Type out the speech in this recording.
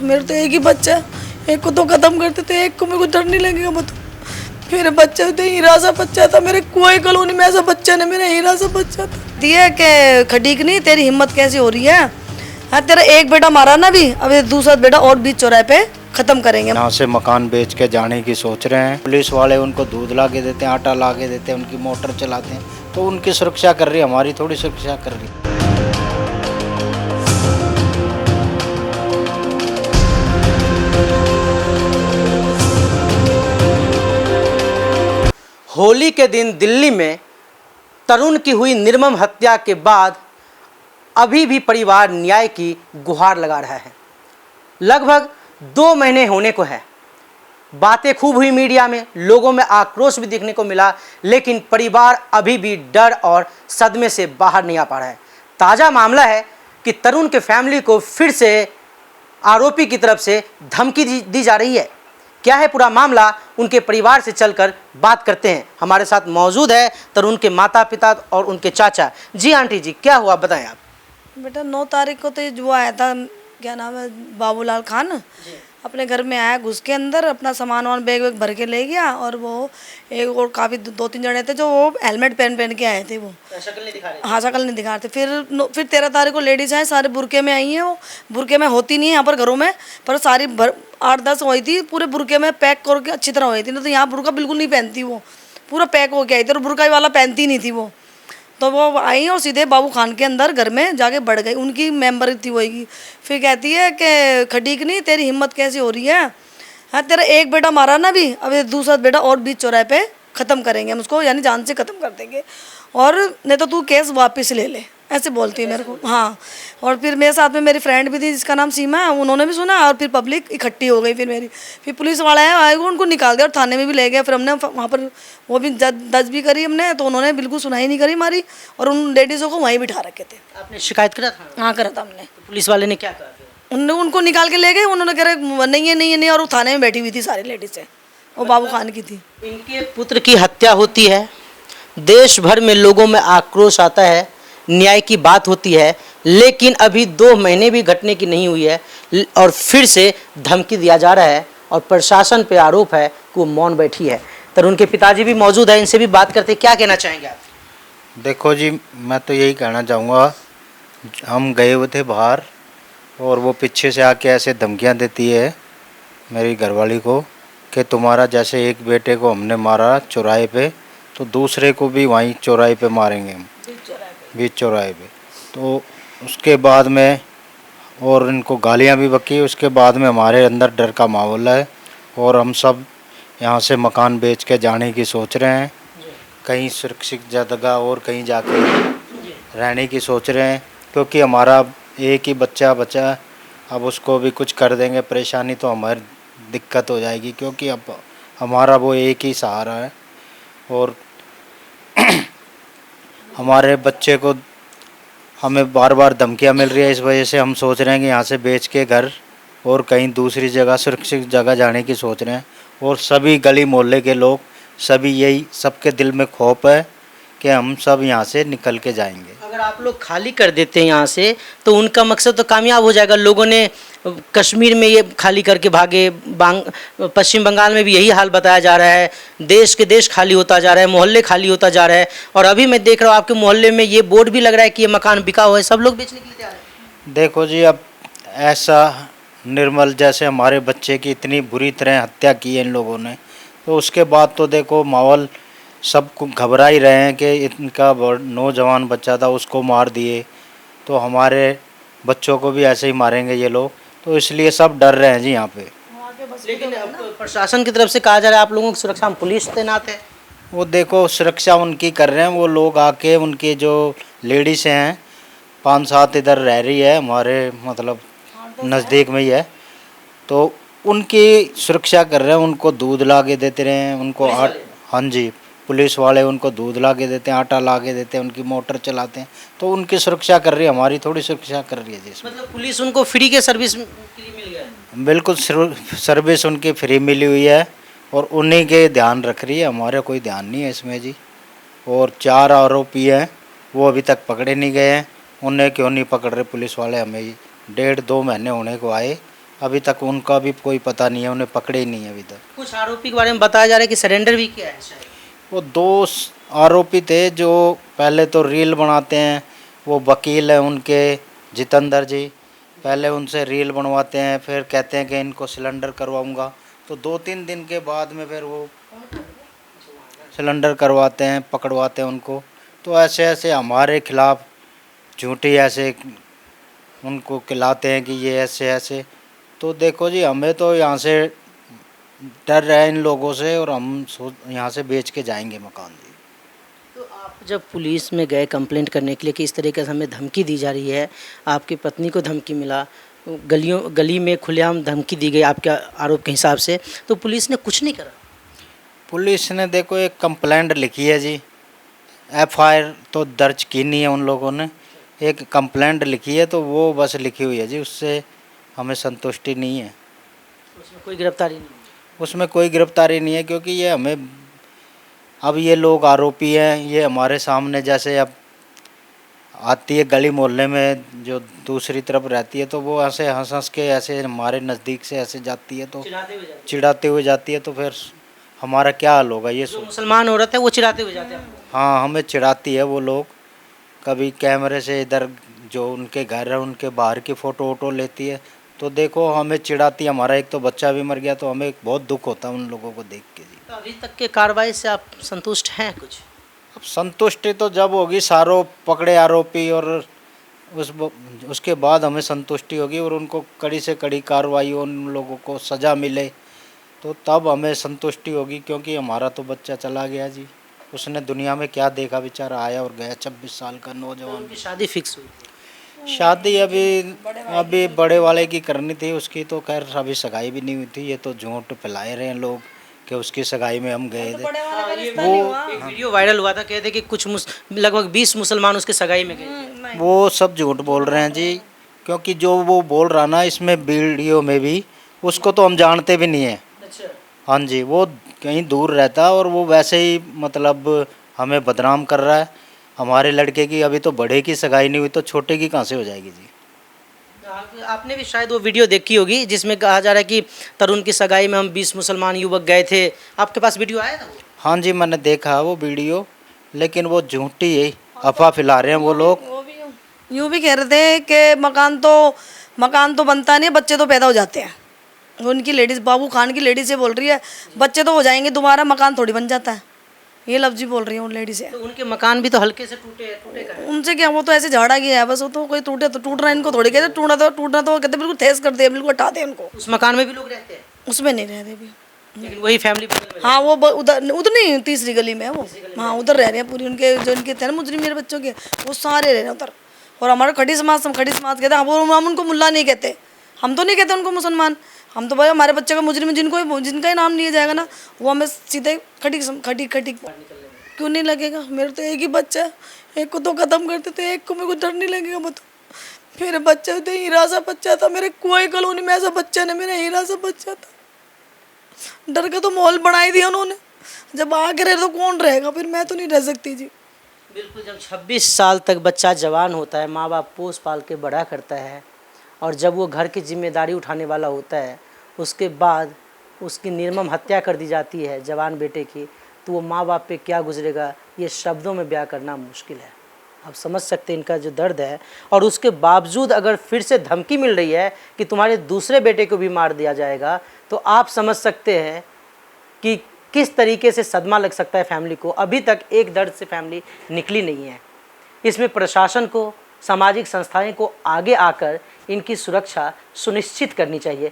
मेरे तो एक ही बच्चा है, एक को तो खत्म करते थे, एक को मेरे को डर नहीं लगेगा बता। मेरे बच्चे तो हीरा सा बच्चा था, मेरे कोई कॉलोनी में ऐसा बच्चा नहीं, मेरा हीरा सा बच्चा था। दिया के खटीक नहीं, तेरी हिम्मत कैसी हो रही है? हाँ तेरा एक बेटा मारा ना भी, अब दूसरा बेटा और बीच चौराहे पे खत्म करेंगे। यहाँ से मकान बेच के जाने की सोच रहे हैं। पुलिस वाले उनको दूध ला के देते हैं, आटा ला के देते हैं, उनकी मोटर चलाते हैं, तो उनकी सुरक्षा कर रही है, हमारी थोड़ी सुरक्षा कर रही है। होली के दिन दिल्ली में तरुण की हुई निर्मम हत्या के बाद अभी भी परिवार न्याय की गुहार लगा रहा है। लगभग 2 महीने होने को है। बातें खूब हुई मीडिया में, लोगों में आक्रोश भी देखने को मिला, लेकिन परिवार अभी भी डर और सदमे से बाहर नहीं आ पा रहा है। ताज़ा मामला है कि तरुण के फैमिली को फिर से आरोपी की तरफ से धमकी दी जा रही है। क्या है पूरा मामला, उनके परिवार से चलकर बात करते हैं। हमारे साथ मौजूद है तरुण के माता पिता और उनके चाचा। जी आंटी जी, क्या हुआ बताएं आप। बेटा 9 तारीख को तो जो आया था, क्या नाम है, बाबूलाल खान, अपने घर में आया, घुस के अंदर अपना सामान वान बैग वैग भर के ले गया। और वो एक और काफ़ी 2-3 जने थे जो वो हेलमेट पहन के आए थे। वो शक्ल नहीं दिखा रहे। हाँ शक्ल नहीं दिखा रहे थे। फिर 13 तारीख को लेडीज़ आए, सारे बुरके में आई हैं। वो बुरके में होती नहीं है यहाँ पर घरों में, पर सारी 8-10 हुई थी, पूरे बुरके में पैक करके अच्छी तरह हुई थी। ना तो यहाँ बुरका बिल्कुल नहीं पहनती, वो पूरा पैक होके आई थी, और बुरका वाला पहनती नहीं थी वो। तो वो आई और सीधे बाबू खान के अंदर घर में जाके बढ़ गई, उनकी मेंबर थी वही। फिर कहती है कि खटीक नहीं, तेरी हिम्मत कैसी हो रही है? हाँ तेरा एक बेटा मारा ना भी, अब दूसरा बेटा और बीच चौराहे पे ख़त्म करेंगे हम उसको, यानी जान से ख़त्म कर देंगे, और नहीं तो तू केस वापस ले ले, ऐसे बोलती है मेरे को। हाँ, और फिर मेरे साथ में मेरी फ्रेंड भी थी जिसका नाम सीमा है, उन्होंने भी सुना, और फिर पब्लिक इकट्ठी हो गई। फिर पुलिस वाले आए, उनको निकाल दिया और थाने में भी ले गए। फिर हमने वहाँ पर वो भी दर्ज भी करी हमने, तो उन्होंने बिल्कुल सुनाई नहीं करी हमारी, और उन लेडीज़ों को वहीं बिठा रखे थे। आपने शिकायत करा था? हाँ करा था हमने। तो पुलिस वाले ने क्या कहा? उनको निकाल के ले गए, उन्होंने कह रहे नहीं है नहीं है नहीं, और वो थाने में बैठी हुई थी सारी लेडीज़, वो बाबू खान की थी। इनके पुत्र की हत्या होती है, देश भर में लोगों में आक्रोश आता है, न्याय की बात होती है, लेकिन अभी 2 महीने भी घटने की नहीं हुई है और फिर से धमकी दिया जा रहा है, और प्रशासन पे आरोप है कि वो मौन बैठी है। तरुण के पिताजी भी मौजूद है, इनसे भी बात करते। क्या कहना चाहेंगे आप? देखो जी, मैं तो यही कहना चाहूँगा, हम गए हुए थे बाहर, और वो पीछे से आके ऐसे धमकियाँ देती है मेरी घरवाली को कि तुम्हारा जैसे एक बेटे को हमने मारा चौराहे पे, तो दूसरे को भी वहीं चौराहे पे मारेंगे हम, बीच चौराहे पे। तो उसके बाद में और इनको गालियाँ भी बकी। उसके बाद में हमारे अंदर डर का माहौल है, और हम सब यहाँ से मकान बेच के जाने की सोच रहे हैं, कहीं सुरक्षित जगह और कहीं जाके रहने की सोच रहे हैं, क्योंकि हमारा एक ही बच्चा बचा, अब उसको भी कुछ कर देंगे परेशानी तो हमारी दिक्कत हो जाएगी, क्योंकि अब हमारा वो एक ही सहारा है। और हमारे बच्चे को हमें बार बार धमकियाँ मिल रही है, इस वजह से हम सोच रहे हैं कि यहाँ से बेच के घर और कहीं दूसरी जगह सुरक्षित जगह जाने की सोच रहे हैं। और सभी गली मोहल्ले के लोग, सभी यही सबके दिल में खौफ है कि हम सब यहाँ से निकल के जाएंगे। अगर आप लोग खाली कर देते हैं यहाँ से, तो उनका मकसद तो कामयाब हो जाएगा। लोगों ने कश्मीर में ये खाली करके भागे, पश्चिम बंगाल में भी यही हाल बताया जा रहा है, देश के देश खाली होता जा रहा है, मोहल्ले खाली होता जा रहा है। और अभी मैं देख रहा हूँ आपके मोहल्ले में ये बोर्ड भी लग रहा है कि ये मकान बिका हुआ है, सब लोग बेचने के लिए तैयार हैं। देखो जी, अब ऐसा निर्मल जैसे हमारे बच्चे की इतनी बुरी तरह हत्या की है इन लोगों ने, तो उसके बाद तो देखो माहौल सब घबरा ही रहे हैं कि इनका नौजवान बच्चा था उसको मार दिए, तो हमारे बच्चों को भी ऐसे ही मारेंगे ये लोग, तो इसलिए सब डर रहे हैं जी यहाँ पे। लेकिन प्रशासन की तरफ से कहा जा रहा है आप लोगों की सुरक्षा में पुलिस तैनात है। वो देखो सुरक्षा उनकी कर रहे हैं, वो लोग आके उनके जो लेडीज़ हैं 5-7 इधर रह रही है हमारे मतलब नज़दीक में ही है, तो उनकी सुरक्षा कर रहे हैं, उनको दूध ला के देते रहे हैं, उनको हाँ जी, पुलिस वाले उनको दूध ला के देते हैं, आटा ला के देते हैं, उनकी मोटर चलाते हैं, तो उनकी सुरक्षा कर रही है, हमारी थोड़ी सुरक्षा कर रही है जी। मतलब पुलिस उनको फ्री के सर्विस फ्री मिल गया है? बिल्कुल सर्विस उनकी फ्री मिली हुई है, और उन्हीं के ध्यान रख रही है, हमारा कोई ध्यान नहीं है इसमें जी। और 4 आरोपी हैं, वो अभी तक पकड़े नहीं गए हैं। उन्हें क्यों नहीं पकड़ रहे पुलिस वाले? हमें 1.5-2 महीने होने को आए, अभी तक उनका भी कोई पता नहीं है, उन्हें पकड़े ही नहीं है अभी तक। कुछ आरोपी के बारे में बताया जा रहा है कि सरेंडर भी किया है शायद। वो दो आरोपी थे जो पहले तो रील बनाते हैं, वो वकील है उनके जितेंद्र जी, पहले उनसे रील बनवाते हैं, फिर कहते हैं कि इनको सिलेंडर करवाऊंगा, तो 2-3 दिन के बाद में फिर वो सिलेंडर करवाते हैं, पकड़वाते हैं उनको। तो ऐसे ऐसे हमारे खिलाफ़ झूठी ऐसे उनको खिलाते हैं कि ये ऐसे ऐसे। तो देखो जी, हमें तो यहाँ से डर रहा है इन लोगों से, और हम यहाँ से बेच के जाएंगे मकान जी। तो आप जब पुलिस में गए कंप्लेंट करने के लिए कि इस तरीके से हमें धमकी दी जा रही है, आपकी पत्नी को धमकी मिला, गली में खुलेआम धमकी दी गई आपके आरोप के हिसाब से, तो पुलिस ने कुछ नहीं करा? पुलिस ने देखो एक कंप्लेंट लिखी है जी, एफआईआर तो दर्ज की नहीं है उन लोगों ने, एक कंप्लेंट लिखी है, तो वो बस लिखी हुई है जी, उससे हमें संतुष्टि नहीं है। उसमें कोई गिरफ्तारी नहीं? उसमें कोई गिरफ्तारी नहीं है, क्योंकि ये हमें अब ये लोग आरोपी हैं, ये हमारे सामने जैसे अब आती है गली मोहल्ले में जो दूसरी तरफ रहती है, तो वो ऐसे हंस हंस के ऐसे हमारे नज़दीक से ऐसे जाती है, तो चिढ़ाते हुए जाती है, तो फिर हमारा क्या हाल होगा ये जो मुसलमान औरत है वो चिढ़ाते हुए जाते हैं? हाँ, हमें चिढ़ाती है वो लोग, कभी कैमरे से इधर जो उनके घर है उनके बाहर की फ़ोटो वोटो लेती है, तो देखो हमें चिढ़ाती है। हमारा एक तो बच्चा भी मर गया, तो हमें बहुत दुख होता है उन लोगों को देख के जी। तो अभी तक के कार्रवाई से आप संतुष्ट हैं कुछ? अब संतुष्टि तो जब होगी सारों पकड़े आरोपी, और उसके बाद हमें संतुष्टि होगी, और उनको कड़ी से कड़ी कार्रवाई हो, उन लोगों को सज़ा मिले, तो तब हमें संतुष्टि होगी। क्योंकि हमारा तो बच्चा चला गया जी, उसने दुनिया में क्या देखा, बेचारा आया और गया, 26 साल का नौजवान। उनकी शादी फिक्स हुई थी? शादी अभी बड़े वाले की करनी थी उसकी, तो खैर अभी सगाई भी नहीं हुई थी। ये तो झूठ फैलाए रहे हैं लोग कि उसकी सगाई में हम गए थे। वो एक वीडियो वायरल हुआ था, कहते कि कुछ लगभग 20 मुसलमान उसके सगाई में गए। वो सब झूठ बोल रहे हैं जी, क्योंकि जो वो बोल रहा ना इसमें वीडियो में भी, उसको तो हम जानते भी नहीं हैं। अच्छा। हाँ जी, वो कहीं दूर रहता है, और वो वैसे ही मतलब हमें बदनाम कर रहा है। हमारे लड़के की अभी तो बड़े की सगाई नहीं हुई, तो छोटे की कहाँ से हो जाएगी जी। आपने भी शायद वो वीडियो देखी होगी जिसमें कहा जा रहा है कि तरुण की सगाई में हम 20 मुसलमान युवक गए थे। आपके पास वीडियो आया था? हाँ जी, मैंने देखा वो वीडियो, लेकिन वो झूठी है, अफवाह फैला रहे हैं वो लोग। यूँ भी कह रहे थे कि मकान तो बनता नहीं, बच्चे तो पैदा हो जाते हैं। उनकी लेडीज़, बाबू खान की लेडीज़ ये बोल रही है, बच्चे तो हो जाएंगे दोबारा, मकान थोड़ी बन जाता है। ये लफ्ज़ ही बोल रही है उन लेडीज़ से। तो उनके मकान भी तो हल्के से टूटे का है। उनसे क्या, वो तो ऐसे झाड़ा गया है बस, वो तो कोई टूटे तो टूट रहा है, इनको थोड़ी कहते टूटना तो कहते बिल्कुल ठेस कर दे, बिल्कुल हटा दे उनको। उस मकान में भी लोग रहते हैं? उसमें नहीं रहते अभी, लेकिन वही फैमिली बगल में। हाँ, वो उधर नहीं, तीसरी गली में है वो। हाँ, उधर रह रहे हैं पूरी, उनके जो इनके थे ना मुजरिम मेरे बच्चों के, वो सारे रह रहे हैं उधर। और हमारा खड़ी समाज कहते हैं, हम उनको मुल्ला नहीं कहते, हम तो नहीं कहते उनको मुसलमान, हम तो भाई हमारे बच्चे का मुजरिम जिनका ही नाम लिया जाएगा ना, वो हमें सीधे खटी क्यों नहीं लगेगा। मेरे तो एक ही बच्चा है, एक को तो ख़त्म करते थे, एक को मेरे को डर नहीं लगेगा। बताओ, मेरे बच्चे थे, हीरा सा बच्चा था, मेरे कोई कॉलोनी में ऐसा बच्चा नहीं, मेरा हीरा सा बच्चा था। डर का तो माहौल बना ही दिया उन्होंने। जब आगे रहे तो कौन रहेगा, फिर मैं तो नहीं रह सकती जी। बिल्कुल, जब 26 साल तक बच्चा जवान होता है, माँ बाप पोस पाल के बड़ा करता है, और जब वो घर की जिम्मेदारी उठाने वाला होता है, उसके बाद उसकी निर्मम हत्या कर दी जाती है जवान बेटे की, तो वो माँ बाप पे क्या गुजरेगा, ये शब्दों में बयां करना मुश्किल है। आप समझ सकते हैं इनका जो दर्द है। और उसके बावजूद अगर फिर से धमकी मिल रही है कि तुम्हारे दूसरे बेटे को भी मार दिया जाएगा, तो आप समझ सकते हैं कि किस तरीके से सदमा लग सकता है फैमिली को। अभी तक एक दर्द से फैमिली निकली नहीं है। इसमें प्रशासन को, सामाजिक संस्थाएं को आगे आकर इनकी सुरक्षा सुनिश्चित करनी चाहिए।